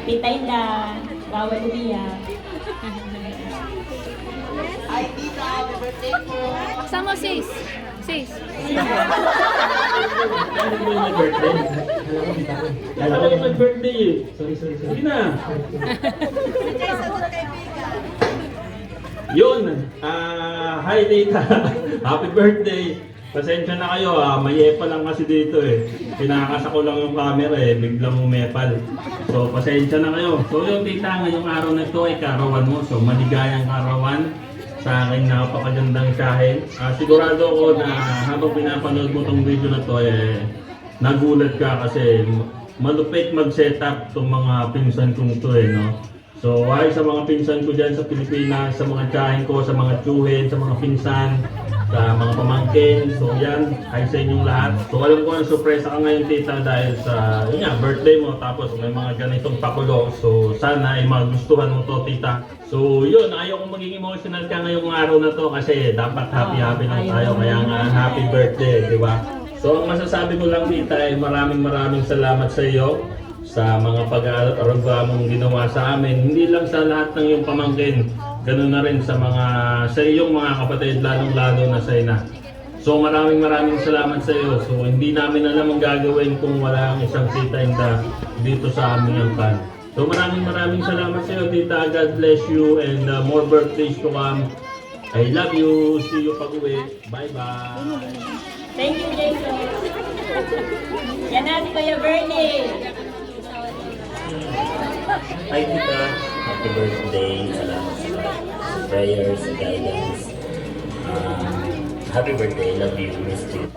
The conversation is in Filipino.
Tita Inda, bawal umiyak. Hi, tita. Happy birthday po. Sama sis. Sis. Ano mo yung birthday? Alam ko yung birthday eh. Sorry. Sige na. Yun. Hi tita. Happy birthday. Pasensya na kayo mayepa lang kasi dito eh. Pinakasa ko lang yung camera eh, biglang umepal. So pasensya na kayo. So yung tita, ngayong araw na ito ay karawan mo. So maligayang karawan. Sa akin napakagandang isahin. Sigurado ko na habang pinapanood mo tong video na to nagulat ka kasi malupit mag-setup tong mga pinsan kong to no. So ay sa mga pinsan ko dyan sa Pilipinas, sa mga tiyahin ko, sa mga tsuhin, sa mga pinsan, sa mga pamangkin. So yan, ay sa inyong lahat. So alam ko ang surpresa ka ngayon tita dahil sa yun nga, birthday mo tapos may mga ganitong pakulo. So sana ay magustuhan mo to tita. So yun, ayaw kong maging emotional ka ngayong araw na to kasi dapat happy lang tayo. Kaya nga happy birthday, di ba? So ang masasabi ko lang tita ay maraming salamat sa iyo sa mga pag-aaruga mong ginawa sa amin. Hindi lang sa lahat ng iyong pamangkin, ganun na rin sa iyong mga kapatid, lalong-lalo na sa ina. So maraming salamat sa iyo. So hindi namin alam ang gagawin kung wala ang isang tita Inda dito sa aming angkan. So maraming salamat sa iyo tita. God bless you and more birthdays to come. I love you. See you pag-uwi. Bye-bye. Thank you, Jason. Yan na si Kuya Bernie. Hi tita, happy birthday. Salamat sa prayers, sa guidance. Happy birthday, love you, miss you.